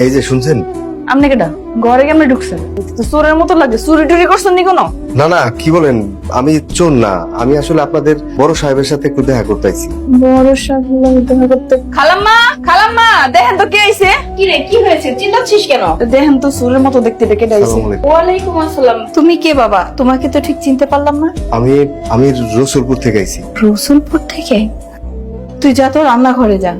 এই যে শুনছেন? আপনি কেটা ঘরে কেমনে ঢুকছেন? তো চোরের মতো লাগে, চুরি টুরি করছেন নি কোনো? না না, কি বলেন, আমি চোর না, আমি আসলে আপনাদের বড় সাহেবের সাথে একটু দেখা করতে আইছি। বড় সাহেব দেখা করতে? খালাম্মা, খালাম্মা, দেখেন তো কে আইছে। কি রে, কি হয়েছে? চিন্তাচ্ছিস কেন? দেখেন তো চোরের মতো দেখতে ডেকে আইছে। আসসালামু আলাইকুম। ওয়ালাইকুম আসসালাম। তুমি কে বাবা? তোমাকে তো ঠিক চিনতে পারলাম না। আমি আমি রসুলপুর থেকে আইছি। রসুলপুর থেকে? তুই যা তো রান্নাঘরে যা।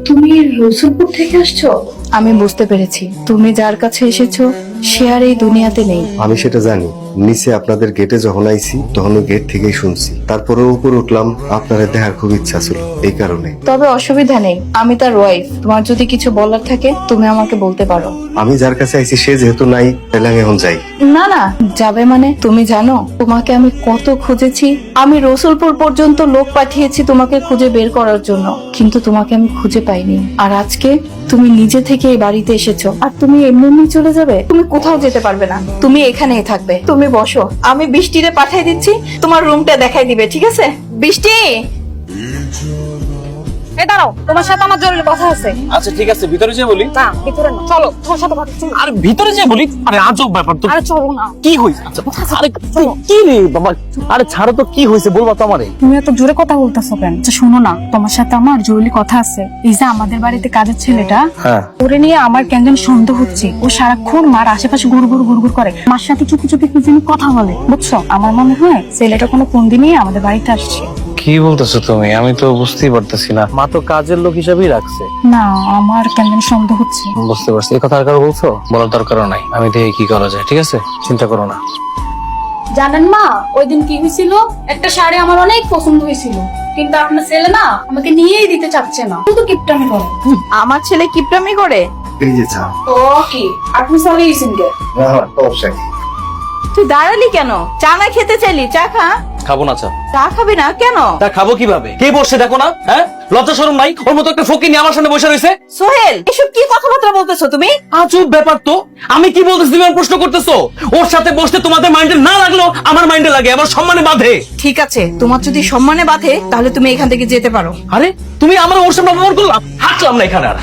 তুমি রসুলপুর থেকে আসছো? আমি বুঝতে পেরেছি তুমি যার কাছে এসেছো সে আর এই দুনিয়াতে নেই। আমি সেটা জানি, নিচে আপনাদের গেটে যখন আইছি তখন ওই গেট থেকেই শুনছি, তারপরে উপর উঠলাম, আপনাদের দেখার খুব ইচ্ছা ছিল এই কারণে। তবে অসুবিধা নেই, আমি তার ওয়াইফ। তোমার যদি কিছু বলার থাকে তুমি আমাকে বলতে পারো। আমি যার কাছে আইছি সে যেহেতু নাই, তাহলে আমি এখন যাই। না না, যাবে মানে? তুমি জানো তোমাকে আমি কত খুঁজেছি। আমি রসুলপুর পর্যন্ত লোক পাঠিয়েছি তোমাকে খুঁজে বের করার জন্য, কিন্তু তোমাকে আমি খুঁজে পাইনি। আর আজকে তুমি নিজে থেকে এই বাড়িতে এসেছো, আর তুমি এমনি চলে যাবে? তুমি কোথাও যেতে পারবে না, তুমি এখানেই থাকবে। তুমি বসো, আমি বৃষ্টিরে পাঠিয়ে দিচ্ছি, তোমার রুমটা দেখাই দিবে, ঠিক আছে? বৃষ্টি, এই দাঁড়াও, তোমার সাথে আমার জরুরি কথা আছে। আচ্ছা ঠিক আছে, ভিতরে যেয়ে বলি। না, ভিতরে না, চলো, তোমার সাথে কথা আছে। আরে ভিতরে যেয়ে বলি। আরে আজব ব্যাপার তো। আরে চলো না। কি হইছে? আচ্ছা আরে কি রে বাবা, আরে ছাড়ো তো, কি হইছে বলবা তো আমারে। তুমি এত জোরে কথা বলতেছো কেন? আচ্ছা শোনো না, তোমার সাথে আমার জরুরি কথা আছে। এই যে আমাদের বাড়িতে কাজের ছেলেটা, হ্যাঁ ওরে নিয়ে আমার কেন যেন সন্দেহ হচ্ছে। ও সারাক্ষণ মার আশেপাশে গুড় করে, মার সাথে চুপি চুপি কি যেন কথা বলে, বুঝছো? আমার মনে হয় ছেলেটা কোনো ফন্দি নিয়ে আমাদের বাড়িতে আসছে। কি বলতেছো তুমি? আমি তো বুঝতেই পারতেছি না। মা তো কাজের লোক হিসেবেই রাখছে। না, আমার কেন যেন সন্দেহ হচ্ছে। বুঝতে পারছি, এই কথা আর কারো বলছো? বলার দরকারও নাই, আমি দেখি কি করা যায়। ঠিক আছে, চিন্তা করো না। জানেন মা, ওই দিন কি হয়েছিল? একটা শাড়ি আমার অনেক পছন্দ হয়েছিল, কিন্তু আপনার ছেলে না আমাকে নিয়েই দিতে চাচ্ছে না, শুধু কিপটামি করে। আমার ছেলে কিপটামি করে? এই যে চা। ও কি, আপনি চলে গেছেন গে? অবশ্যই। তুই দাঁড়ালি কেন? চা না খেতে চাইলি? চা খা। খাবো না চা। চা খাবি না কেন? তা খাবো কিভাবে? কে বসছে দেখো না? হ্যাঁ, লজ্জা শরম নাই? ওর মতো একটা ফকিনি আমার সামনে বসে রয়েছে। সোহেল, এসব কি কথাবার্তা বলতেছো তুমি? আজব ব্যাপার তো। আমি কি বলতেছি তুমি আমার প্রশ্ন করতেছো? ওর সাথে বসতে তোমাদের মাইন্ডে না লাগলো আমার মাইন্ডে লাগে, আমার সম্মানে বাঁধে। ঠিক আছে, তোমার যদি সম্মানে বাঁধে তাহলে তুমি এখান থেকে যেতে পারো। আরে তুমি আমার ওর সামনে অপমান করলাম, হাঁটলাম না এখানে আর।